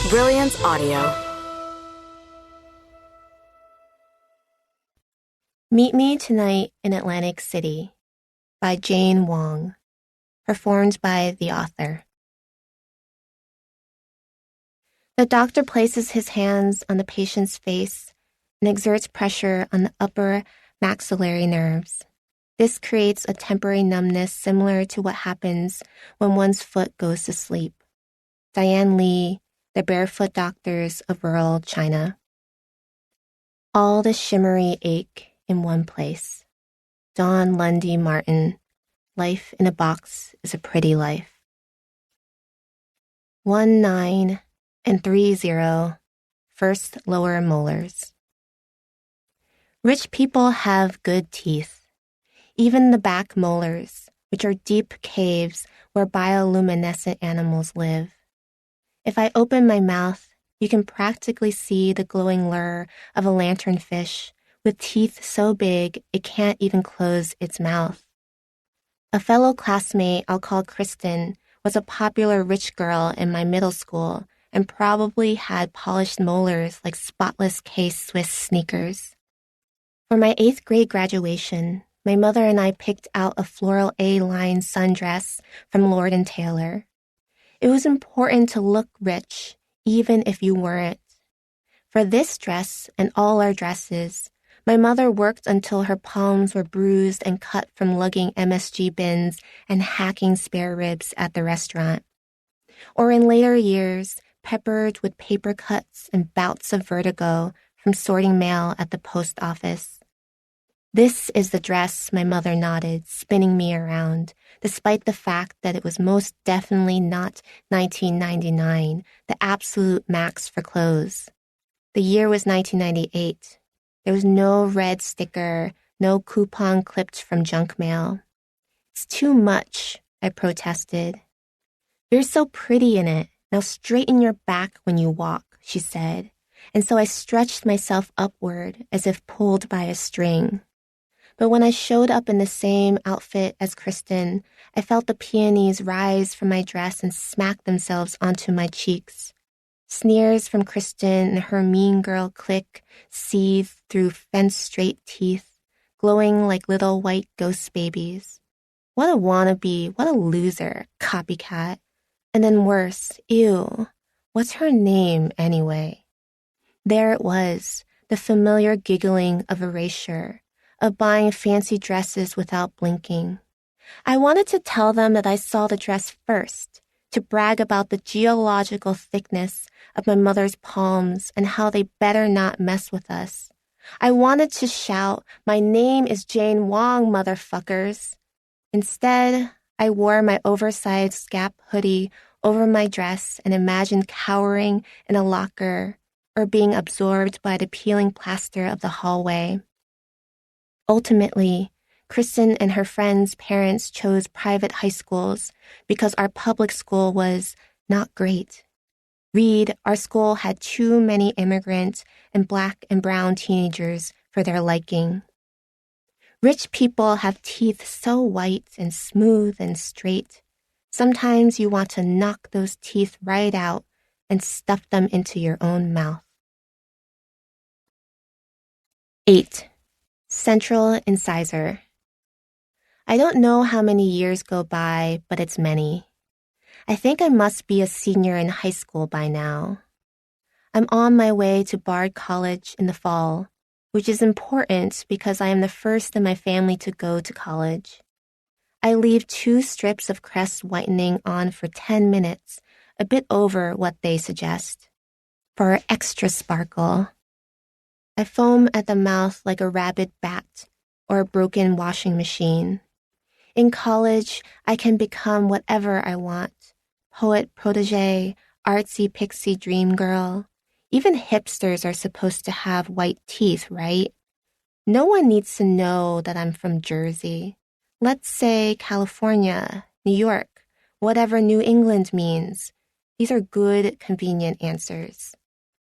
Brilliance Audio. Meet Me Tonight in Atlantic City by Jane Wong, performed by the author. The doctor places his hands on the patient's face and exerts pressure on the upper maxillary nerves. This creates a temporary numbness similar to what happens when one's foot goes to sleep. Diane Lee, The Barefoot Doctors of Rural China. All the shimmery ache in one place. Don Lundy Martin, Life in a Box is a Pretty Life. 19 and 30, first lower molars. Rich people have good teeth. Even the back molars, which are deep caves where bioluminescent animals live. If I open my mouth, you can practically see the glowing lure of a lanternfish with teeth so big it can't even close its mouth. A fellow classmate I'll call Kristen was a popular rich girl in my middle school and probably had polished molars like spotless K-Swiss sneakers. For my 8th grade graduation, my mother and I picked out a floral A-line sundress from Lord & Taylor. It was important to look rich, even if you weren't. For this dress and all our dresses, my mother worked until her palms were bruised and cut from lugging MSG bins and hacking spare ribs at the restaurant. Or in later years, peppered with paper cuts and bouts of vertigo from sorting mail at the post office. This is the dress, my mother nodded, spinning me around, despite the fact that it was most definitely not $19.99, the absolute max for clothes. The year was 1998. There was no red sticker, no coupon clipped from junk mail. It's too much, I protested. You're so pretty in it. Now straighten your back when you walk, she said, and so I stretched myself upward as if pulled by a string. But when I showed up in the same outfit as Kristen, I felt the peonies rise from my dress and smack themselves onto my cheeks. Sneers from Kristen and her mean girl clique seethed through fence-straight teeth, glowing like little white ghost babies. What a wannabe, what a loser, copycat. And then worse, ew, what's her name anyway? There it was, the familiar giggling of erasure, of buying fancy dresses without blinking. I wanted to tell them that I saw the dress first, to brag about the geological thickness of my mother's palms and how they better not mess with us. I wanted to shout, "My name is Jane Wong, motherfuckers." Instead, I wore my oversized Gap hoodie over my dress and imagined cowering in a locker or being absorbed by the peeling plaster of the hallway. Ultimately, Kristen and her friends' parents chose private high schools because our public school was not great. Read, our school had too many immigrant and black and brown teenagers for their liking. Rich people have teeth so white and smooth and straight. Sometimes you want to knock those teeth right out and stuff them into your own mouth. 8. Central incisor. I don't know how many years go by, but it's many. I think I must be a senior in high school by now. I'm on my way to Bard College in the fall, which is important because I am the first in my family to go to college. I leave 2 strips of crest whitening on for 10 minutes, a bit over what they suggest, for extra sparkle. I foam at the mouth like a rabid bat or a broken washing machine. In college, I can become whatever I want. Poet protege, artsy pixie dream girl. Even hipsters are supposed to have white teeth, right? No one needs to know that I'm from Jersey. Let's say California, New York, whatever New England means. These are good, convenient answers.